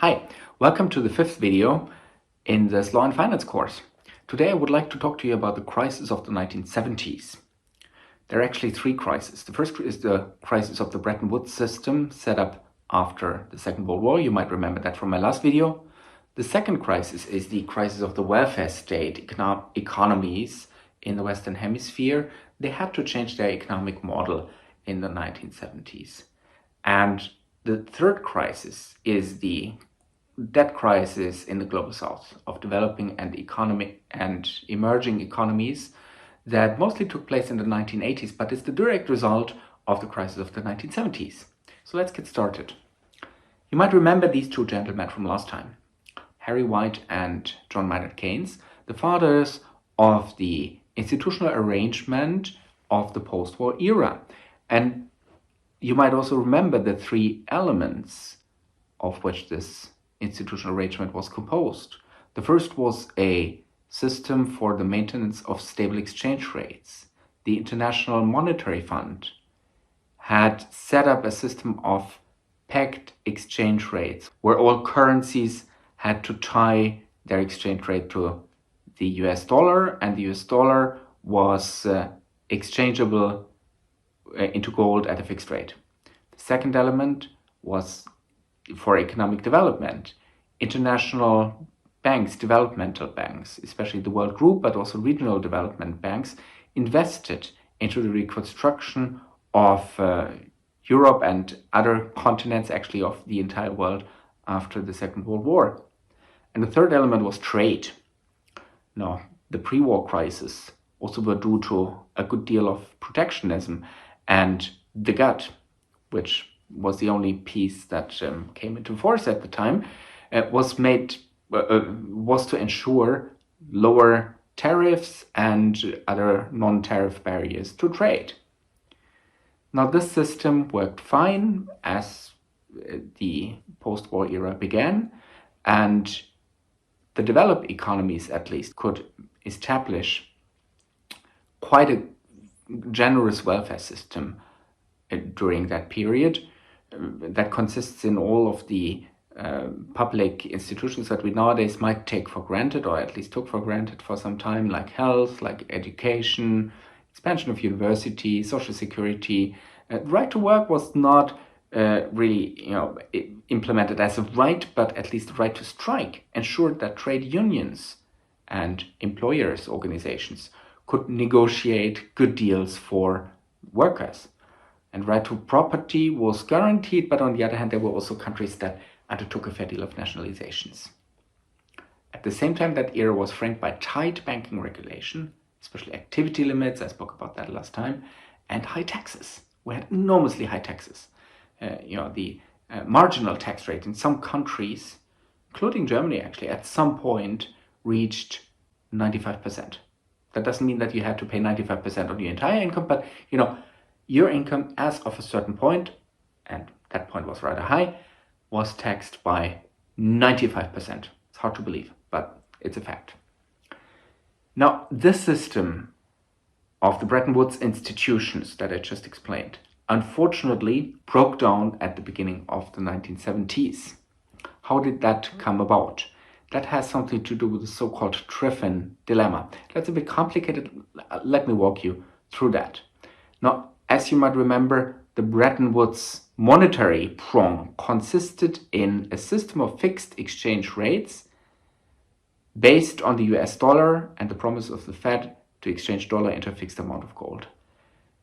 Hi, welcome to the fifth video in this Law and Finance course. Today I would like to talk to you about the crisis of the 1970s. There are actually three crises. The first is the crisis of the Bretton Woods system set up after the Second World War. You might remember that from my last video. The second crisis is the crisis of the welfare state economies in the Western Hemisphere. They had to change their economic model in the 1970s. And the third crisis is the debt crisis in the global south of developing and emerging economies that mostly took place in the 1980s, but is the direct result of the crisis of the 1970s. So let's get started. You might remember these two gentlemen from last time, Harry White and John Maynard Keynes, the fathers of the institutional arrangement of the post-war era. And you might also remember the three elements of which this institutional arrangement was composed. The first was a system for the maintenance of stable exchange rates. The International Monetary Fund had set up a system of pegged exchange rates where all currencies had to tie their exchange rate to the US dollar, and the US dollar was exchangeable into gold at a fixed rate. The second element was for economic development. International banks, developmental banks, especially the World Group, but also regional development banks, invested into the reconstruction of Europe and other continents, actually of the entire world after the Second World War. And the third element was trade. Now, the pre-war crisis also were due to a good deal of protectionism, and the GATT, which was the only piece that came into force at the time, was to ensure lower tariffs and other non-tariff barriers to trade. Now, this system worked fine as the post-war era began, and the developed economies, at least, could establish quite a generous welfare system during that period that consists in all of the public institutions that we nowadays might take for granted, or at least took for granted for some time, like health, like education, expansion of university, social security. Right to work was not really implemented as a right, but at least the right to strike ensured that trade unions and employers' organizations could negotiate good deals for workers. And right to property was guaranteed, but on the other hand, there were also countries that undertook a fair deal of nationalizations. At the same time, that era was framed by tight banking regulation, especially activity limits, I spoke about that last time, and high taxes. We had enormously high taxes. The marginal tax rate in some countries, including Germany actually, at some point reached 95%. That doesn't mean that you had to pay 95% on your entire income, but your income as of a certain point, and that point was rather high, was taxed by 95%. It's hard to believe, but it's a fact. Now, this system of the Bretton Woods institutions that I just explained, unfortunately, broke down at the beginning of the 1970s. How did that come about? That has something to do with the so-called Triffen Dilemma. That's a bit complicated. Let me walk you through that. Now, as you might remember, the Bretton Woods monetary prong consisted in a system of fixed exchange rates based on the US dollar and the promise of the Fed to exchange dollar into a fixed amount of gold.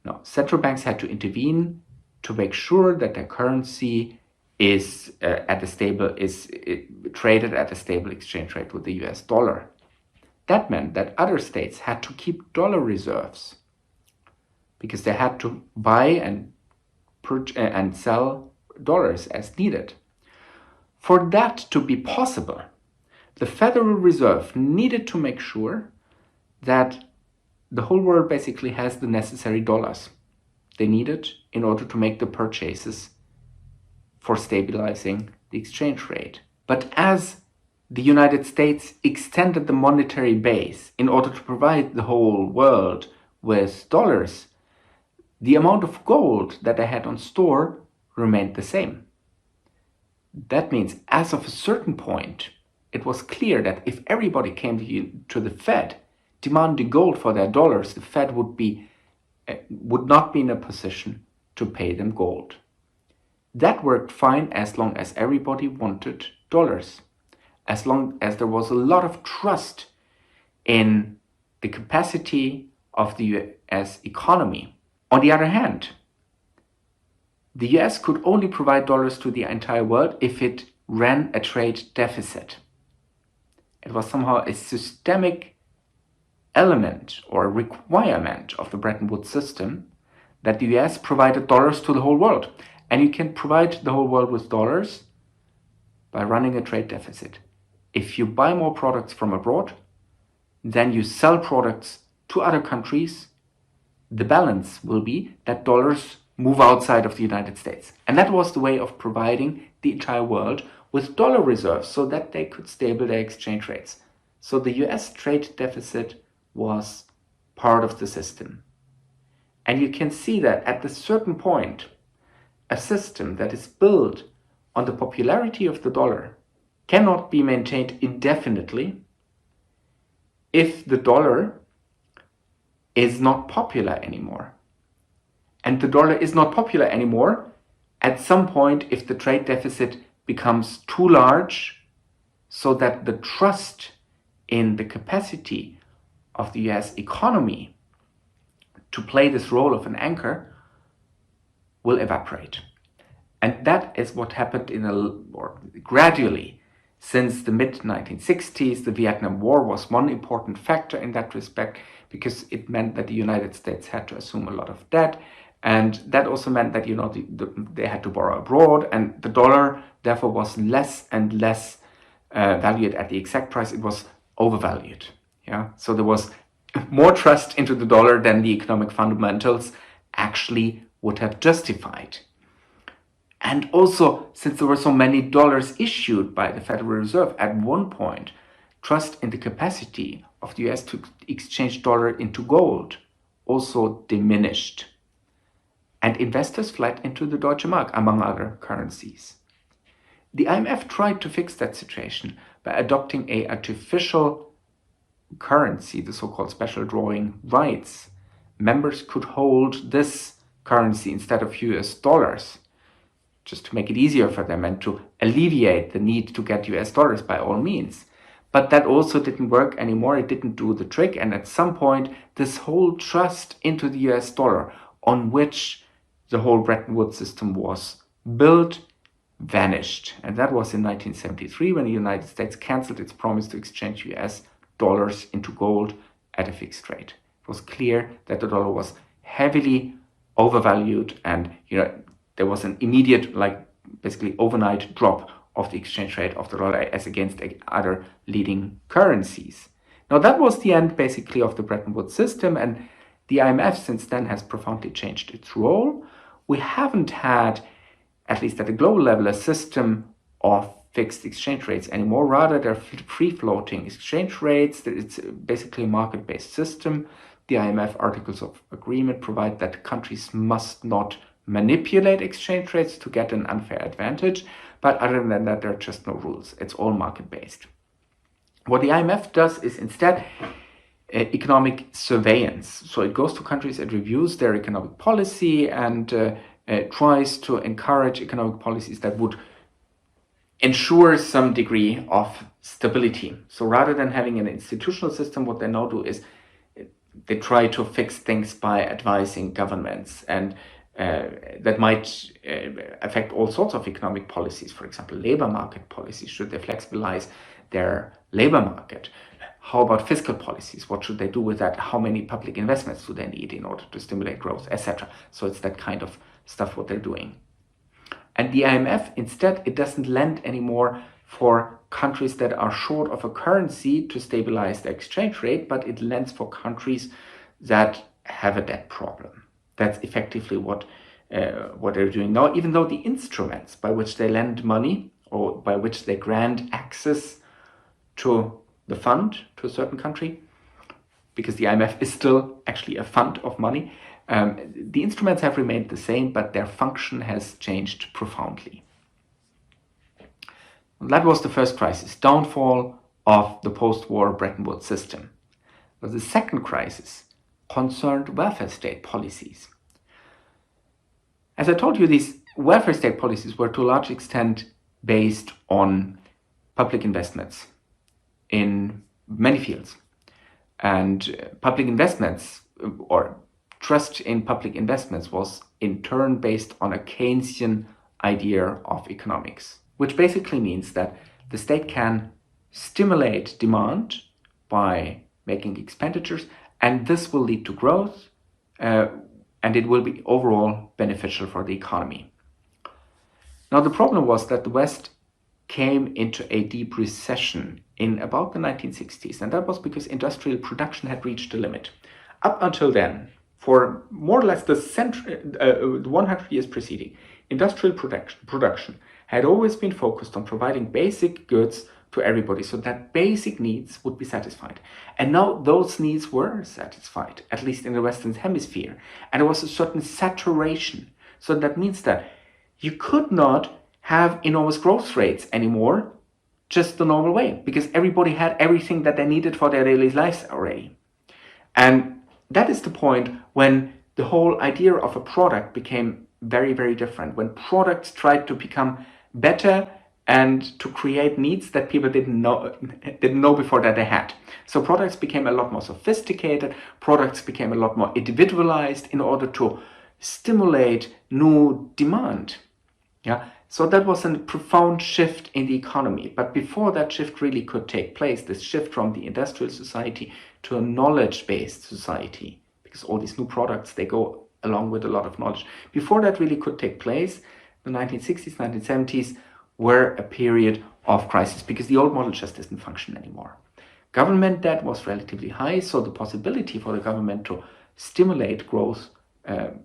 Now, central banks had to intervene to make sure that their currency is traded at a stable exchange rate with the US dollar. That meant that other states had to keep dollar reserves because they had to buy and sell dollars as needed. For that to be possible, the Federal Reserve needed to make sure that the whole world basically has the necessary dollars they needed in order to make the purchases for stabilizing the exchange rate. But as the United States extended the monetary base in order to provide the whole world with dollars, the amount of gold that they had on store remained the same. That means as of a certain point, it was clear that if everybody came to the Fed demanding gold for their dollars, the Fed would not be in a position to pay them gold. That worked fine as long as everybody wanted dollars, as long as there was a lot of trust in the capacity of the US economy. On the other hand, the US could only provide dollars to the entire world if it ran a trade deficit. It was somehow a systemic element or a requirement of the Bretton Woods system that the US provided dollars to the whole world. And you can provide the whole world with dollars by running a trade deficit. If you buy more products from abroad, then you sell products to other countries, the balance will be that dollars move outside of the United States. And that was the way of providing the entire world with dollar reserves so that they could stable their exchange rates. So the US trade deficit was part of the system. And you can see that at a certain point, a system that is built on the popularity of the dollar cannot be maintained indefinitely if the dollar is not popular anymore. And the dollar is not popular anymore at some point if the trade deficit becomes too large so that the trust in the capacity of the US economy to play this role of an anchor will evaporate. And that is what happened gradually since the mid-1960s. The Vietnam War was one important factor in that respect because it meant that the United States had to assume a lot of debt. And that also meant that, they had to borrow abroad, and the dollar therefore was less and less valued at the exact price. It was overvalued. Yeah, so there was more trust into the dollar than the economic fundamentals actually would have justified. And also, since there were so many dollars issued by the Federal Reserve at one point, trust in the capacity of the US to exchange dollar into gold also diminished. And investors fled into the Deutsche Mark, among other currencies. The IMF tried to fix that situation by adopting an artificial currency, the so-called special drawing rights. Members could hold this currency instead of US dollars, just to make it easier for them and to alleviate the need to get US dollars by all means. But that also didn't work anymore. It didn't do the trick. And at some point, this whole trust into the US dollar, on which the whole Bretton Woods system was built, vanished. And that was in 1973 when the United States canceled its promise to exchange US dollars into gold at a fixed rate. It was clear that the dollar was heavily overvalued, and there was an immediate, basically overnight drop of the exchange rate of the dollar as against other leading currencies. Now that was the end basically of the Bretton Woods system, and the IMF since then has profoundly changed its role. We haven't had, at least at a global level, a system of fixed exchange rates anymore. Rather, they're free-floating exchange rates. It's basically a market-based system. The IMF Articles of Agreement provide that countries must not manipulate exchange rates to get an unfair advantage. But other than that, there are just no rules. It's all market-based. What the IMF does is instead economic surveillance. So it goes to countries, it reviews their economic policy and tries to encourage economic policies that would ensure some degree of stability. So rather than having an institutional system, what they now do is they try to fix things by advising governments, and that might affect all sorts of economic policies. For example, labor market policies. Should they flexibilize their labor market? How about fiscal policies? What should they do with that? How many public investments do they need in order to stimulate growth, etc.? So it's that kind of stuff what they're doing. And the IMF, instead, it doesn't lend anymore for countries that are short of a currency to stabilize the exchange rate, but it lends for countries that have a debt problem. That's effectively what they're doing now, even though the instruments by which they lend money or by which they grant access to the fund to a certain country, because the IMF is still actually a fund of money, the instruments have remained the same, but their function has changed profoundly. That was the first crisis, downfall of the post-war Bretton Woods system. But the second crisis concerned welfare state policies. As I told you, these welfare state policies were to a large extent based on public investments in many fields. And public investments, or trust in public investments, was in turn based on a Keynesian idea of economics, which basically means that the state can stimulate demand by making expenditures, and this will lead to growth, and it will be overall beneficial for the economy. Now, the problem was that the West came into a deep recession in about the 1960s, and that was because industrial production had reached a limit. Up until then, for more or less the 100 years preceding, industrial production had always been focused on providing basic goods to everybody, so that basic needs would be satisfied. And now those needs were satisfied, at least in the Western Hemisphere, and there was a certain saturation. So that means that you could not have enormous growth rates anymore just the normal way, because everybody had everything that they needed for their daily lives already. And that is the point when the whole idea of a product became very, very different, when products tried to become better and to create needs that people didn't know before that they had. So products became a lot more sophisticated, products became a lot more individualized in order to stimulate new demand. Yeah, so that was a profound shift in the economy. But before that shift really could take place, this shift from the industrial society to a knowledge-based society, because all these new products, they go along with a lot of knowledge. Before that really could take place, the 1960s, 1970s were a period of crisis, because the old model just didn't function anymore. Government debt was relatively high, so the possibility for the government to stimulate growth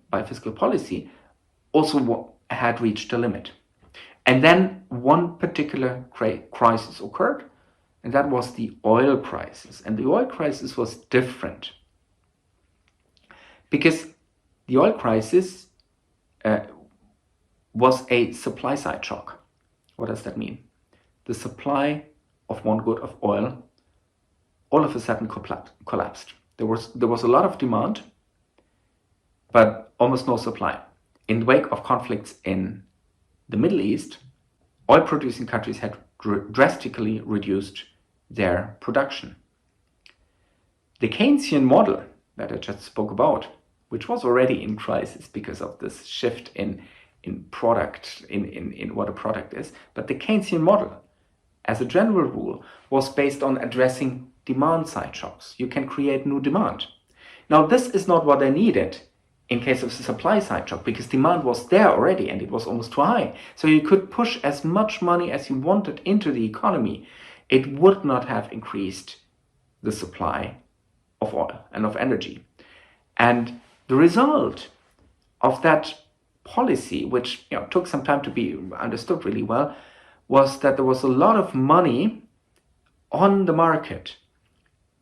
by fiscal policy also had reached a limit. And then one particular crisis occurred, and that was the oil crisis. And the oil crisis was different, because the oil crisis was a supply side shock. What does that mean? The supply of one good of oil all of a sudden collapsed. There was a lot of demand, but almost no supply. In the wake of conflicts in the Middle East, oil-producing countries had drastically reduced their production. The Keynesian model that I just spoke about, which was already in crisis because of this shift in product, in what a product is, but the Keynesian model, as a general rule, was based on addressing demand-side shocks. You can create new demand. Now, this is not what I needed in case of the supply-side shock, because demand was there already and it was almost too high. So you could push as much money as you wanted into the economy. It would not have increased the supply of oil and of energy. And the result of that policy, which took some time to be understood really well, was that there was a lot of money on the market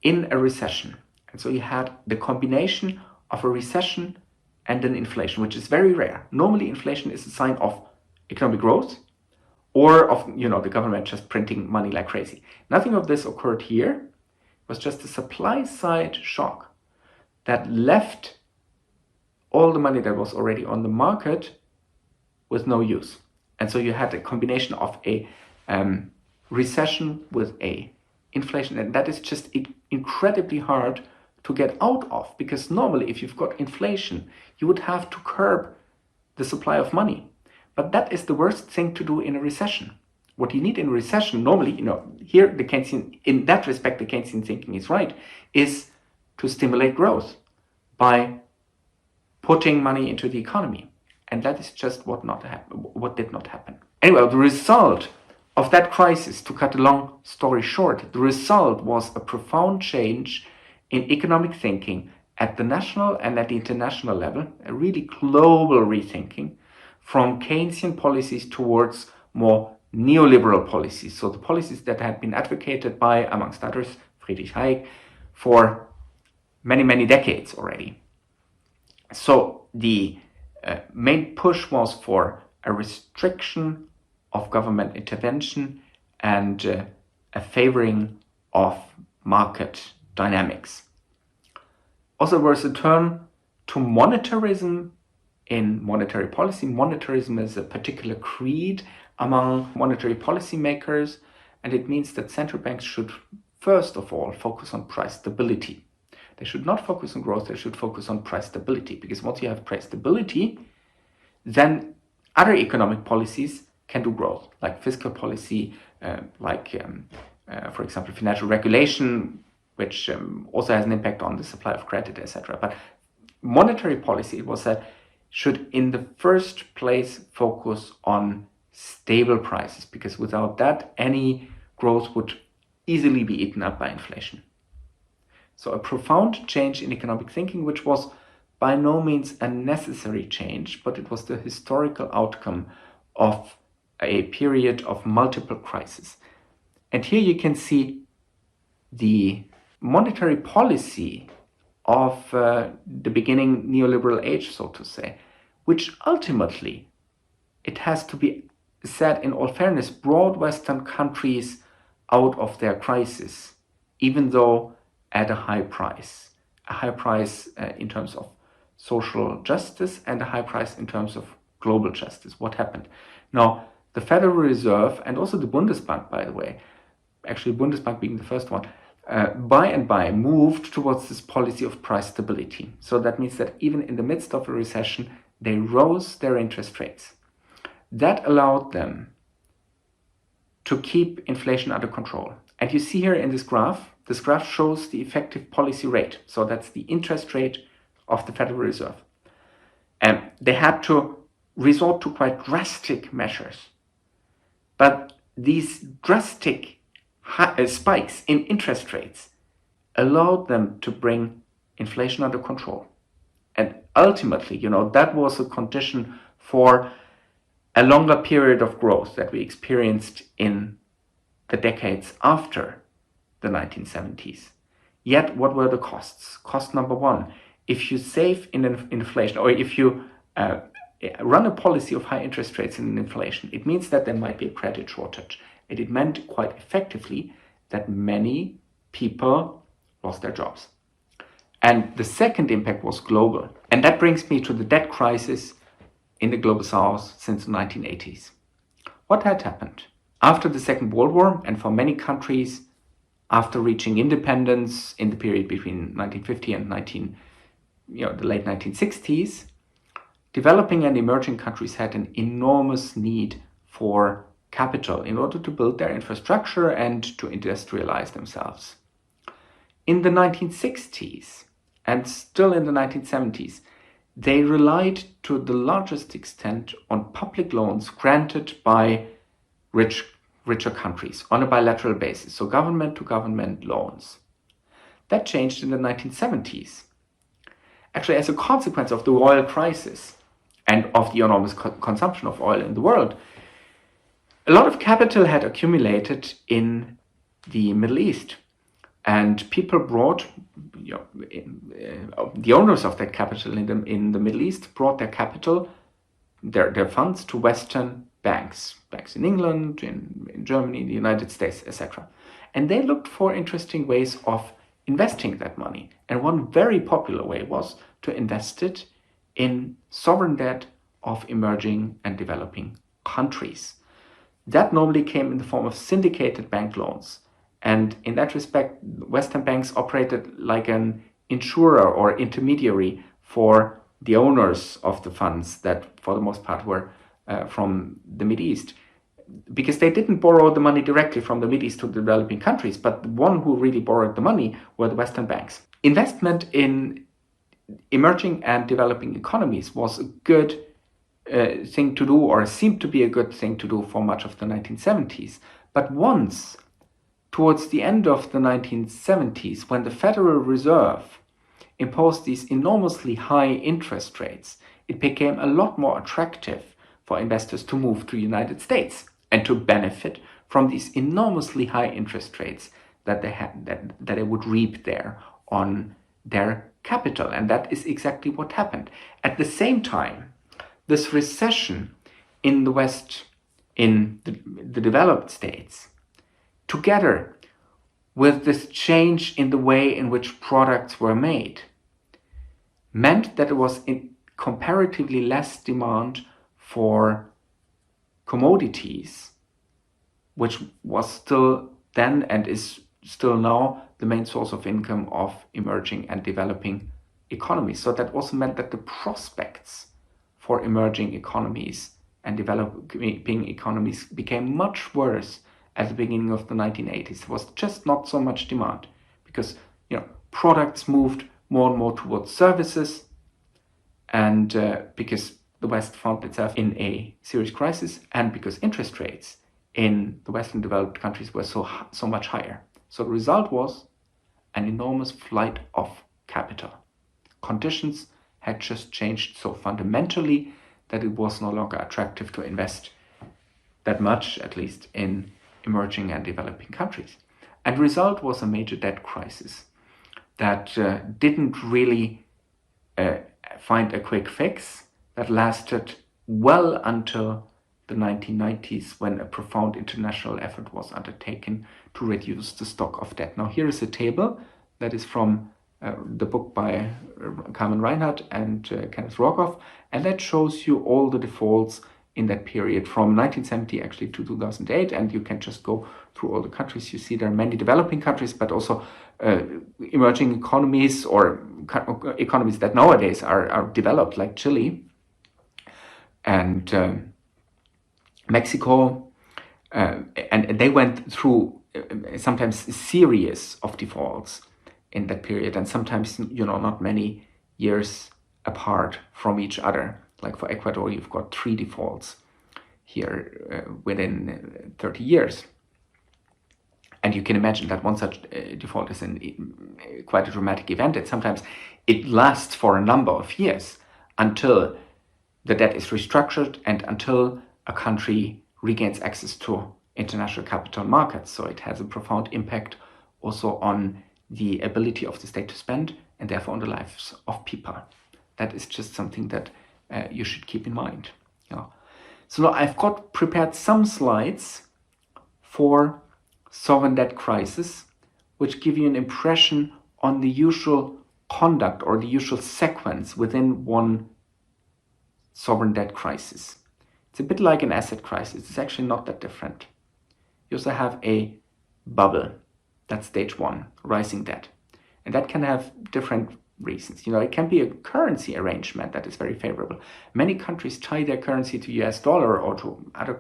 in a recession. And so you had the combination of a recession and an inflation, which is very rare. Normally, inflation is a sign of economic growth or of the government just printing money like crazy. Nothing of this occurred here. It was just a supply side shock that left all the money that was already on the market with no use. And so you had a combination of a recession with a inflation, and that is just incredibly hard to get out of, because normally if you've got inflation, you would have to curb the supply of money. But that is the worst thing to do in a recession. What you need in a recession, normally, here the Keynesian, in that respect, the Keynesian thinking is right, is to stimulate growth by putting money into the economy. And that is just what did not happen. Anyway, the result of that crisis, to cut a long story short, the result was a profound change in economic thinking at the national and at the international level, a really global rethinking from Keynesian policies towards more neoliberal policies. So the policies that had been advocated by, amongst others, Friedrich Hayek for many, many decades already. So the main push was for a restriction of government intervention and a favoring of market dynamics. Also, there was a turn to monetarism in monetary policy. Monetarism is a particular creed among monetary policy makers, and it means that central banks should first of all focus on price stability. They should not focus on growth, they should focus on price stability, because once you have price stability, then other economic policies can do growth, like fiscal policy, for example, financial regulation, which also has an impact on the supply of credit, etc. But monetary policy, it was said, should in the first place focus on stable prices, because without that, any growth would easily be eaten up by inflation. So a profound change in economic thinking, which was by no means a necessary change, but it was the historical outcome of a period of multiple crises. And here you can see the monetary policy of the beginning neoliberal age, so to say, which ultimately, it has to be said in all fairness, brought Western countries out of their crisis, even though at a high price in terms of social justice and a high price in terms of global justice. What happened? Now, the Federal Reserve and also the Bundesbank, by the way, actually Bundesbank being the first one, by and by moved towards this policy of price stability. So that means that even in the midst of a recession, they rose their interest rates. That allowed them to keep inflation under control. And you see here in this graph shows the effective policy rate. So that's the interest rate of the Federal Reserve. And they had to resort to quite drastic measures. But these drastic spikes in interest rates allowed them to bring inflation under control. And ultimately, that was a condition for a longer period of growth that we experienced in the decades after the 1970s. Yet, what were the costs? Cost number one, if you save in inflation, or if you run a policy of high interest rates and inflation, it means that there might be a credit shortage. And it meant quite effectively that many people lost their jobs. And the second impact was global. And that brings me to the debt crisis in the global south since the 1980s. What had happened? After the Second World War, and for many countries, after reaching independence in the period between 1950 and the late 1960s, developing and emerging countries had an enormous need for capital in order to build their infrastructure and to industrialize themselves. In the 1960s and still in the 1970s, they relied to the largest extent on public loans granted by richer countries on a bilateral basis, so government-to-government loans. That changed in the 1970s. Actually, as a consequence of the oil crisis and of the enormous consumption of oil in the world, a lot of capital had accumulated in the Middle East, and people brought, the owners of that capital in the Middle East brought their capital, their funds to Western banks in England, in Germany, in the United States, etc. And they looked for interesting ways of investing that money. And one very popular way was to invest it in sovereign debt of emerging and developing countries. That normally came in the form of syndicated bank loans. And in that respect, Western banks operated like an insurer or intermediary for the owners of the funds that, for the most part, were from the Middle East. Because they didn't borrow the money directly from the Middle East to the developing countries, but the one who really borrowed the money were the Western banks. Investment in emerging and developing economies was a good thing to do, or seemed to be a good thing to do for much of the 1970s. But once, towards the end of the 1970s, when the Federal Reserve imposed these enormously high interest rates, it became a lot more attractive for investors to move to the United States and to benefit from these enormously high interest rates that they had, that they would reap there on their capital. And that is exactly what happened. At the same time, this recession in the West, in the developed states, together with this change in the way in which products were made, meant that there was comparatively less demand for commodities, which was still then and is still now the main source of income of emerging and developing economies. So that also meant that the prospects for emerging economies and developing economies became much worse at the beginning of the 1980s. There was just not so much demand because products moved more and more towards services, and because the West found itself in a serious crisis, and because interest rates in the Western developed countries were so much higher. So the result was an enormous flight of capital. Conditions had just changed so fundamentally that it was no longer attractive to invest that much, at least in emerging and developing countries. And the result was a major debt crisis that didn't really find a quick fix, that lasted well until the 1990s, when a profound international effort was undertaken to reduce the stock of debt. Now here is a table that is from the book by Carmen Reinhardt and Kenneth Rogoff, and that shows you all the defaults in that period from 1970 actually to 2008, and you can just go through all the countries. You see there are many developing countries, but also emerging economies or economies that nowadays are developed, like Chile and Mexico, and they went through sometimes a series of defaults in that period, and sometimes not many years apart from each other. Like for Ecuador, you've got 3 defaults here within 30 years. And you can imagine that one such default is quite a dramatic event. And sometimes it lasts for a number of years until the debt is restructured and until a country regains access to international capital markets. So it has a profound impact also on the ability of the state to spend, and therefore on the lives of people. That is just something that you should keep in mind. So now I've got prepared some slides for sovereign debt crisis, which give you an impression on the usual conduct or the usual sequence within one sovereign debt crisis. It's a bit like an asset crisis. It's actually not that different. You also have a bubble. That's stage 1, rising debt. And that can have different reasons. It can be a currency arrangement that is very favorable. Many countries tie their currency to US dollar or to other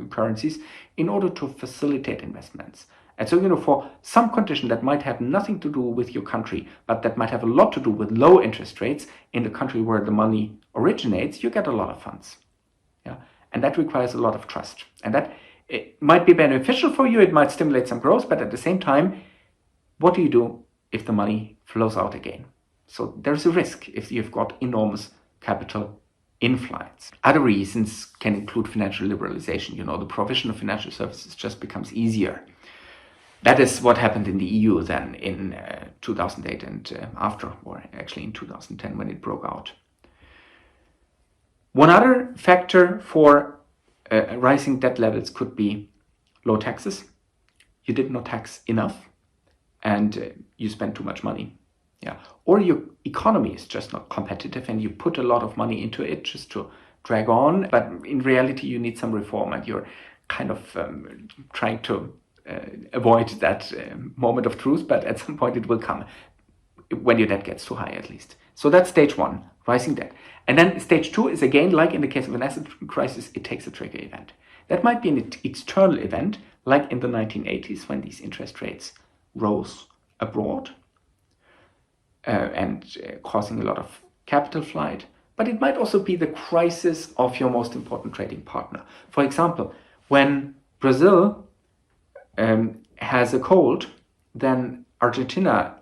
currencies in order to facilitate investments. And so, for some condition that might have nothing to do with your country, but that might have a lot to do with low interest rates in the country where the money originates, you get a lot of funds. And that requires a lot of trust. And that it might be beneficial for you, it might stimulate some growth, but at the same time, what do you do if the money flows out again? So there's a risk if you've got enormous capital inflows. Other reasons can include financial liberalization. The provision of financial services just becomes easier. That is what happened in the EU then in 2008 and after, or actually in 2010 when it broke out. One other factor for rising debt levels could be low taxes. You did not tax enough and you spend too much money. Or your economy is just not competitive and you put a lot of money into it just to drag on, but in reality you need some reform and you're kind of trying to avoid that moment of truth, but at some point it will come when your debt gets too high at least. So that's stage 1, rising debt. And then stage 2 is again, like in the case of an asset crisis, it takes a trigger event. That might be an external event, like in the 1980s when these interest rates rose abroad and causing a lot of capital flight. But it might also be the crisis of your most important trading partner. For example, when Brazil has a cold, then Argentina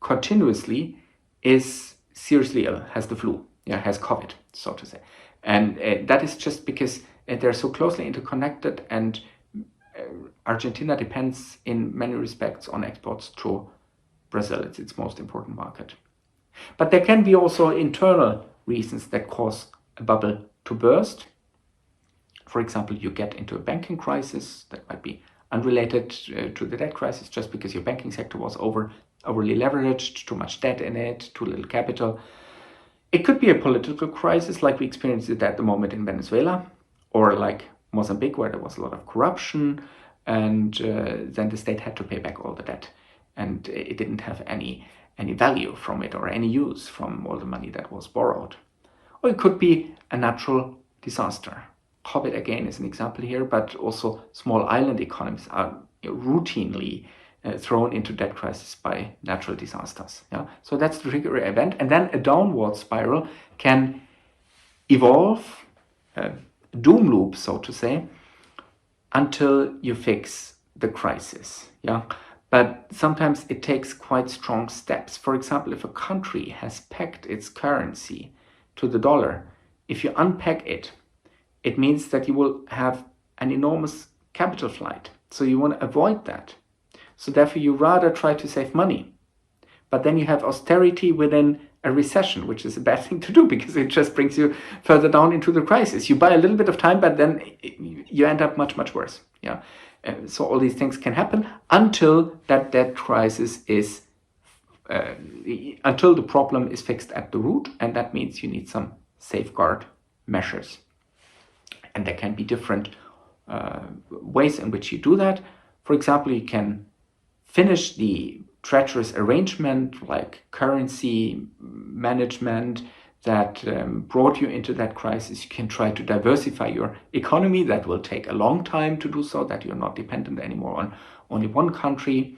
continuously is seriously ill, has the flu, has COVID, so to say. And that is just because they're so closely interconnected, and Argentina depends in many respects on exports to Brazil. It's its most important market. But there can be also internal reasons that cause a bubble to burst. For example, you get into a banking crisis that might be unrelated to the debt crisis, just because your banking sector was overly leveraged, too much debt in it, too little capital. It could be a political crisis like we experienced it at the moment in Venezuela, or like Mozambique, where there was a lot of corruption, and then the state had to pay back all the debt, and it didn't have any value from it or any use from all the money that was borrowed. Or it could be a natural disaster. COVID again is an example here, but also small island economies are routinely thrown into debt crisis by natural disasters. Yeah? So that's the trigger event. And then a downward spiral can evolve, doom loop, so to say, until you fix the crisis. Yeah? But sometimes it takes quite strong steps. For example, if a country has pegged its currency to the dollar, if you unpeg it, it means that you will have an enormous capital flight. So you want to avoid that. So therefore you rather try to save money. But then you have austerity within a recession, which is a bad thing to do because it just brings you further down into the crisis. You buy a little bit of time, but then you end up much, much worse. Yeah. So all these things can happen until that debt crisis is, until the problem is fixed at the root, and that means you need some safeguard measures. And there can be different ways in which you do that. For example, you can finish the treacherous arrangement like currency management that brought you into that crisis. You can try to diversify your economy. That will take a long time to do so, that you're not dependent anymore on only one country.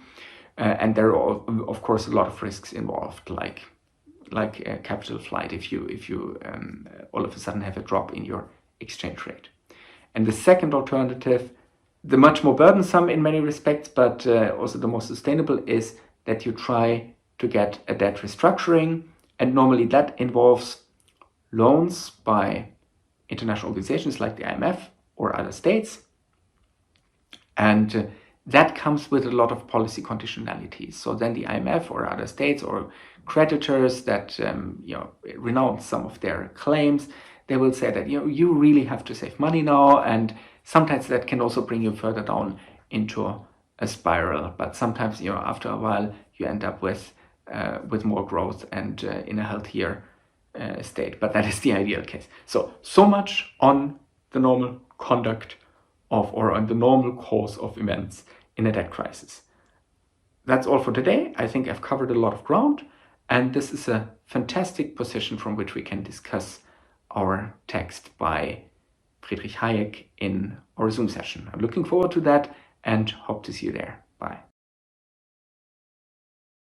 And there are, of course, a lot of risks involved, like capital flight if you all of a sudden have a drop in your exchange rate. And the second alternative, the much more burdensome in many respects, but also the more sustainable, is that you try to get a debt restructuring. And normally that involves loans by international organizations like the IMF or other states. And that comes with a lot of policy conditionalities. So then the IMF or other states or creditors that renounce some of their claims, they will say that you really have to save money now, and sometimes that can also bring you further down into a spiral. But sometimes after a while you end up with more growth and in a healthier state. But that is the ideal case. So much on the normal conduct of, or on the normal course of events in a debt crisis. That's all for today. I think I've covered a lot of ground, and this is a fantastic position from which we can discuss our text by Friedrich Hayek in our Zoom session. I'm looking forward to that and hope to see you there.